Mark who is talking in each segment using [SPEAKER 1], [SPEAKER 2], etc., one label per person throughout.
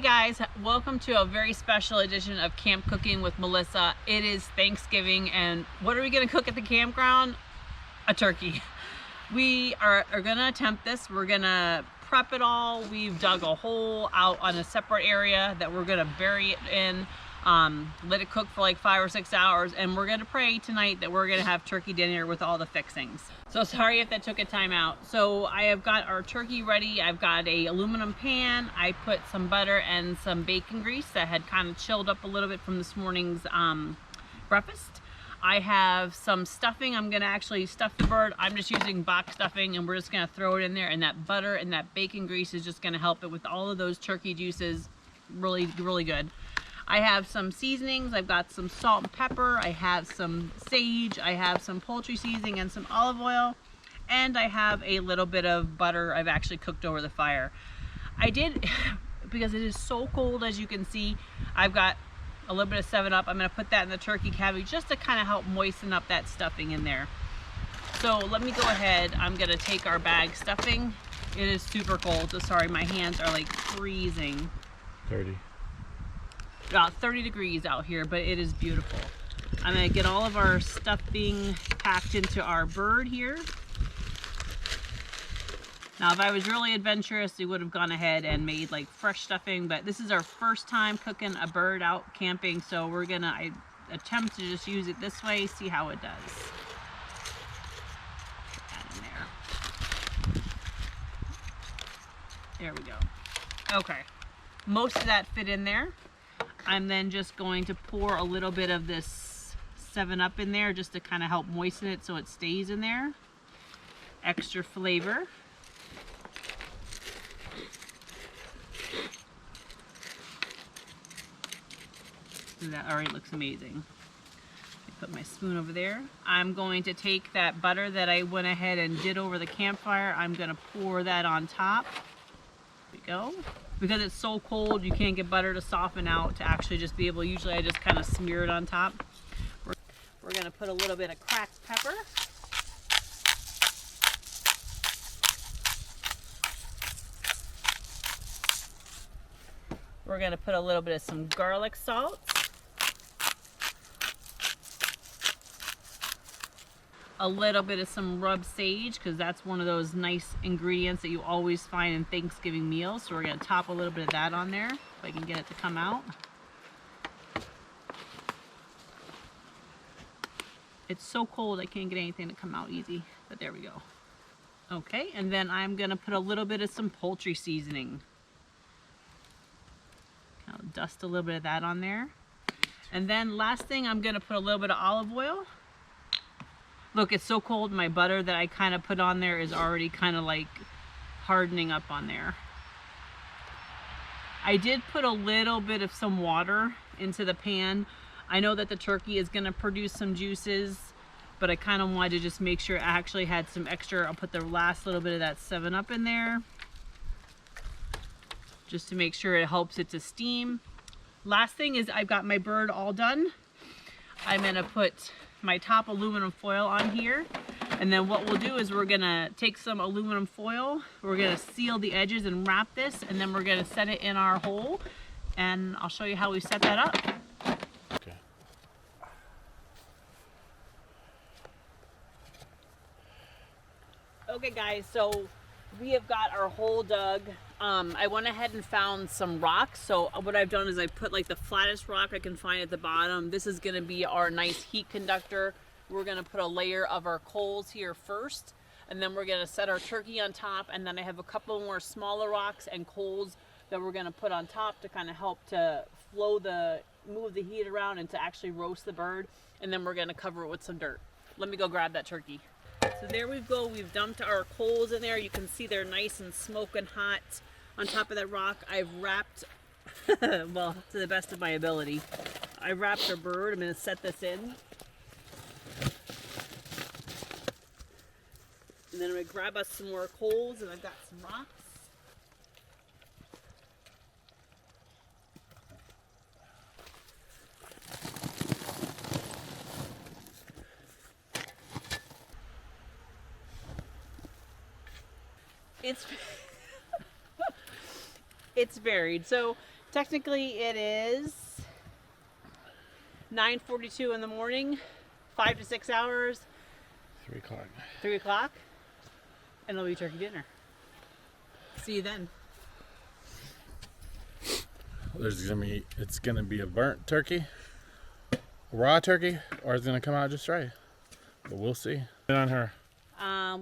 [SPEAKER 1] guys, welcome to a very special edition of Camp Cooking with Melissa. It is Thanksgiving, and what are we going to cook at the campground? A turkey. We are going to attempt this. We're going to prep it all. We've dug a hole out on a separate area that we're going to bury it in, let it cook for like 5 or 6 hours, and we're going to pray tonight that we're going to have turkey dinner with all the fixings. So sorry if that took a time out. So I have got our turkey ready. I've got a aluminum pan. I put some butter and some bacon grease that had kind of chilled up a little bit from this morning's breakfast. I have some stuffing. I'm gonna actually stuff the bird. I'm just using box stuffing, and we're just gonna throw it in there, and that butter and that bacon grease is just gonna help it with all of those turkey juices. Really, really good. I have some seasonings. I've got some salt and pepper. I have some sage. I have some poultry seasoning and some olive oil. And I have a little bit of butter I've actually cooked over the fire. I did, because it is so cold, as you can see, I've got a little bit of 7-Up. I'm going to put that in the turkey cavity just to kind of help moisten up that stuffing in there. So let me go ahead. I'm going to take our bag stuffing. It is super cold, so sorry, my hands are like freezing.
[SPEAKER 2] 30.
[SPEAKER 1] About 30 degrees out here, but it is beautiful. I'm going to get all of our stuffing packed into our bird here. Now, if I was really adventurous, we would have gone ahead and made like fresh stuffing, but this is our first time cooking a bird out camping, so we're going to attempt to just use it this way, see how it does. Put that in there. There we go. Okay. Most of that fit in there. I'm then just going to pour a little bit of this 7-Up in there just to kind of help moisten it so it stays in there. Extra flavor. That already looks amazing. I put my spoon over there. I'm going to take that butter that I went ahead and did over the campfire. I'm going to pour that on top. There we go. Because it's so cold, you can't get butter to soften out to actually just be able, usually I just kind of smear it on top. We're going to put a little bit of cracked pepper. We're going to put a little bit of some garlic salt. A little bit of some rub sage, because that's one of those nice ingredients that you always find in Thanksgiving meals. So we're going to top a little bit of that on there, if I can get it to come out. It's so cold I can't get anything to come out easy, but there we go. Okay, and then I'm going to put a little bit of some poultry seasoning. I'll dust a little bit of that on there. And then last thing, I'm going to put a little bit of olive oil. Look, it's so cold, my butter that I kind of put on there is already kind of like hardening up on there. I did put a little bit of some water into the pan. I know that the turkey is going to produce some juices, but I kind of wanted to just make sure I actually had some extra. I'll put the last little bit of that 7-Up in there, just to make sure it helps it to steam. Last thing is I've got my bird all done. I'm going to put my top aluminum foil on here, and then what we'll do is we're gonna take some aluminum foil, we're gonna seal the edges and wrap this, and then we're gonna set it in our hole, and I'll show you how we set that up.
[SPEAKER 2] Okay.
[SPEAKER 1] Okay guys, so we have got our hole dug. I went ahead and found some rocks. So what I've done is I put like the flattest rock I can find at the bottom. This is going to be our nice heat conductor. We're going to put a layer of our coals here first, and then we're going to set our turkey on top, and then I have a couple more smaller rocks and coals that we're going to put on top to kind of help to move the heat around and to actually roast the bird, and then we're going to cover it with some dirt. Let me go grab that turkey. So there we go. We've dumped our coals in there. You can see they're nice and smoking hot on top of that rock. I've wrapped, well, to the best of my ability, I wrapped our bird. I'm going to set this in. And then I'm going to grab us some more coals, and I've got some rocks. It's it's varied. So Technically, it is 9:42 in the morning, 5 to 6 hours,
[SPEAKER 2] 3 o'clock.
[SPEAKER 1] 3 o'clock, and it'll be turkey dinner. See you then.
[SPEAKER 2] It's gonna be a burnt turkey, a raw turkey, or it's gonna come out just right. But we'll see. Put it on her.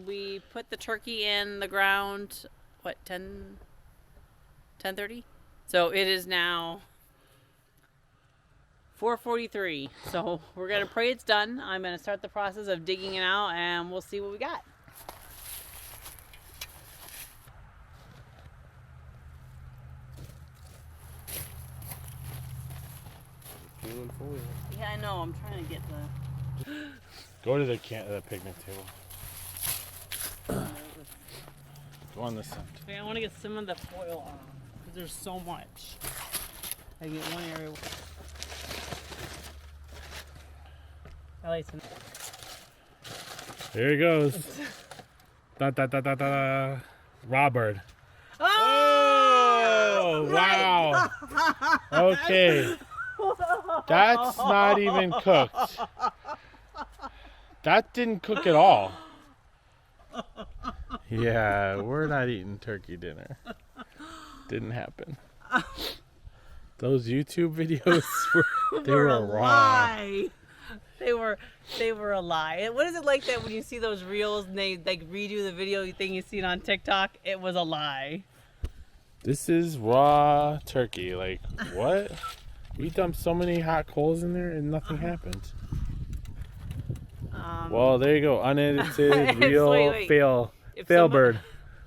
[SPEAKER 1] We put the turkey in the ground, what, 10:30? So it is now 4:43. So we're gonna pray it's done. I'm gonna start the process of digging it out, and we'll see what we got. Yeah, I know. I'm trying to get the.
[SPEAKER 2] Go to the picnic table. Go on this side.
[SPEAKER 1] Okay, I want to get some of the foil on because there's so much. I get one area. I like some.
[SPEAKER 2] Here he goes. Da da da da da. Robert. Oh! Wow. Okay. That's not even cooked. That didn't cook at all. Yeah, we're not eating turkey dinner. Didn't happen. Those YouTube videos were
[SPEAKER 1] a
[SPEAKER 2] wrong.
[SPEAKER 1] Lie. They were a lie. What is it like that when you see those reels and they like redo the video thing you seen on TikTok? It was a lie.
[SPEAKER 2] This is raw turkey. Like, what? We dumped so many hot coals in there and nothing happened. Well, there you go. Unedited, real
[SPEAKER 1] wait.
[SPEAKER 2] fail
[SPEAKER 1] someone,
[SPEAKER 2] bird.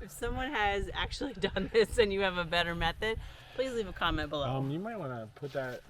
[SPEAKER 1] If someone has actually done this and you have a better method, please leave a comment below.
[SPEAKER 2] You might want to put that